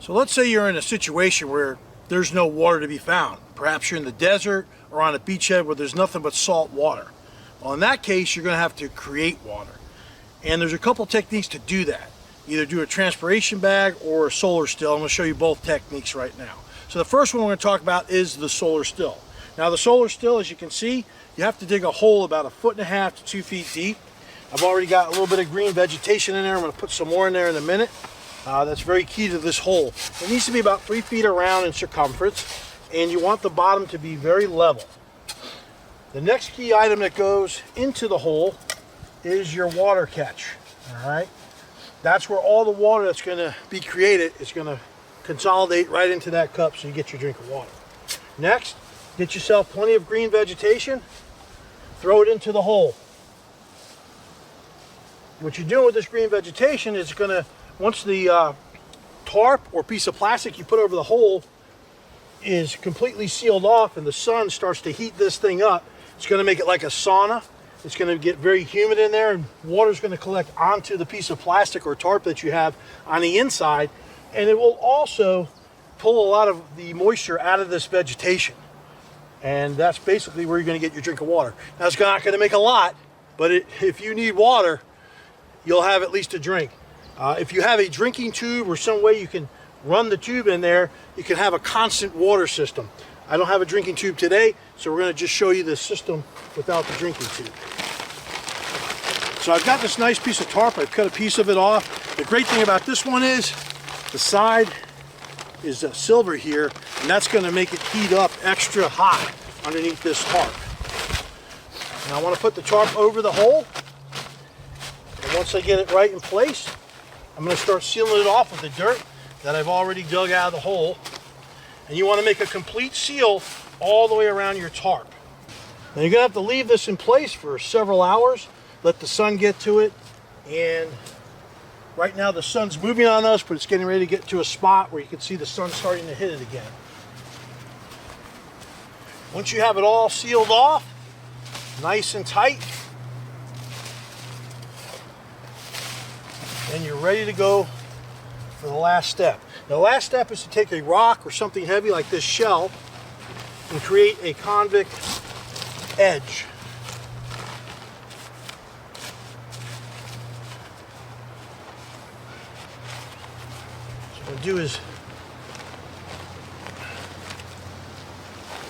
So let's say you're in a situation where there's no water to be found. Perhaps you're in the desert or on a beachhead where there's nothing but salt water. Well, in that case, you're going to have to create water. And there's a couple techniques to do that. Either do a transpiration bag or a solar still. I'm going to show you both techniques right now. So the first one we're going to talk about is the solar still. Now the solar still, as you can see, you have to dig a hole about 1.5 to 2 feet deep. I've already got a little bit of green vegetation in there. I'm going to put some more in there in a minute. That's very key to this hole. It needs to be about 3 feet around in circumference, and you want the bottom to be very level. The next key item that goes into the hole is your water catch. All right, that's where all the water that's going to be created is going to consolidate right into that cup, so you get your drink of water. Next, get yourself plenty of green vegetation, throw it into the hole. What you're doing with this green vegetation is going to, once the tarp or piece of plastic you put over the hole is completely sealed off and the sun starts to heat this thing up, it's going to make it like a sauna. It's going to get very humid in there, and water is going to collect onto the piece of plastic or tarp that you have on the inside, and it will also pull a lot of the moisture out of this vegetation. And that's basically where you're going to get your drink of water. Now, it's not going to make a lot, but if you need water, you'll have at least a drink. If you have a drinking tube or some way you can run the tube in there, you can have a constant water system. I don't have a drinking tube today, so we're going to just show you the system without the drinking tube. So I've got this nice piece of tarp. I've cut a piece of it off. The great thing about this one is the side is silver here, and that's going to make it heat up extra hot underneath this tarp. Now I want to put the tarp over the hole, and once I get it right in place, I'm going to start sealing it off with the dirt that I've already dug out of the hole. And you want to make a complete seal all the way around your tarp. Now you're going to have to leave this in place for several hours, let the sun get to it, and right now the sun's moving on us, but it's getting ready to get to a spot where you can see the sun starting to hit it again. Once you have it all sealed off, nice and tight, then you're ready to go for the last step. The last step is to take a rock or something heavy like this shell and create a convex edge. So what I'm going to do is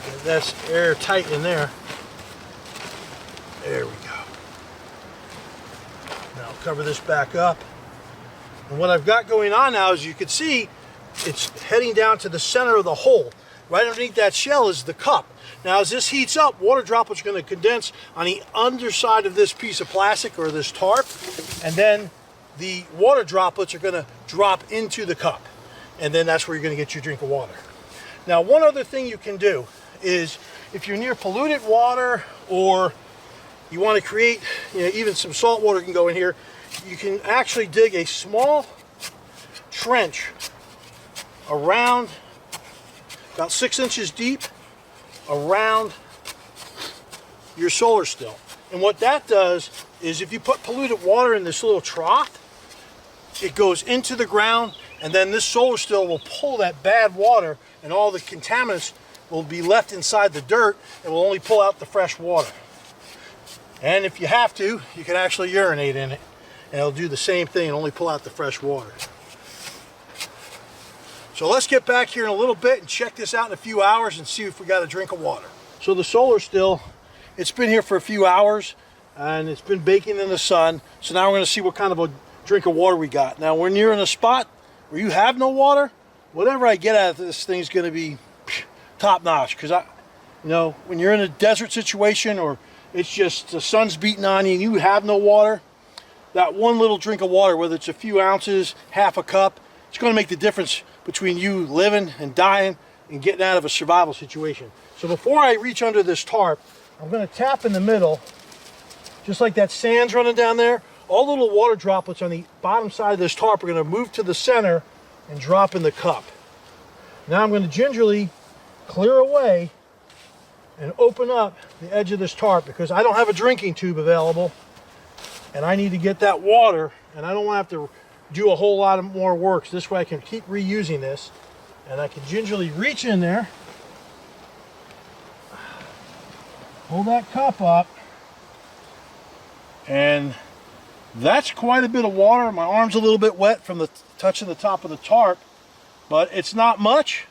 get that's airtight in there. There we go. Now I'll cover this back up. And what I've got going on now, as you can see, it's heading down to the center of the hole. Right underneath that shell is the cup. Now as this heats up, water droplets are going to condense on the underside of this piece of plastic or this tarp, and then the water droplets are going to drop into the cup, and then that's where you're going to get your drink of water. Now one other thing you can do is, if you're near polluted water or you want to create, even some salt water can go in here, you can actually dig a small trench around about 6 inches deep around your solar still. And what that does is, if you put polluted water in this little trough, it goes into the ground, and then this solar still will pull that bad water, and all the contaminants will be left inside the dirt and will only pull out the fresh water. And if you have to, you can actually urinate in it, and it'll do the same thing and only pull out the fresh water. So let's get back here in a little bit and check this out in a few hours and see if we got a drink of water. So the solar still, it's been here for a few hours and it's been baking in the sun. So now we're going to see what kind of a drink of water we got. Now when you're in a spot where you have no water, whatever I get out of this thing is going to be top notch. Because when you're in a desert situation, or it's just the sun's beating on you and you have no water, that one little drink of water, whether it's a few ounces, half a cup, it's going to make the difference between you living and dying and getting out of a survival situation. So before I reach under this tarp, I'm going to tap in the middle, just like that sand's running down there. All the little water droplets on the bottom side of this tarp are going to move to the center and drop in the cup. Now I'm going to gingerly clear away and open up the edge of this tarp, because I don't have a drinking tube available and I need to get that water, and I don't want to have to do a whole lot of more work. So this way I can keep reusing this, and I can gingerly reach in there, pull that cup up, and that's quite a bit of water. My arm's a little bit wet from the touching the top of the tarp, but it's not much.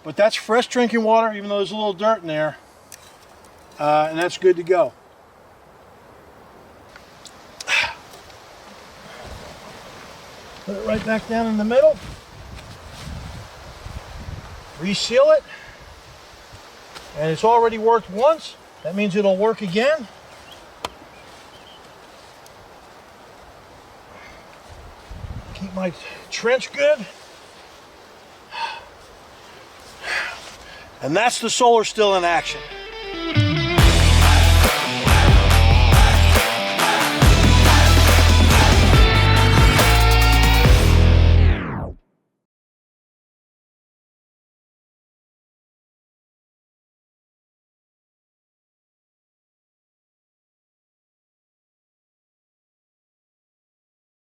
But that's fresh drinking water, even though there's a little dirt in there, and that's good to go. Put it right back down in the middle. Reseal it. And it's already worked once. That means it'll work again. Keep my trench good. And that's the Solar still in action.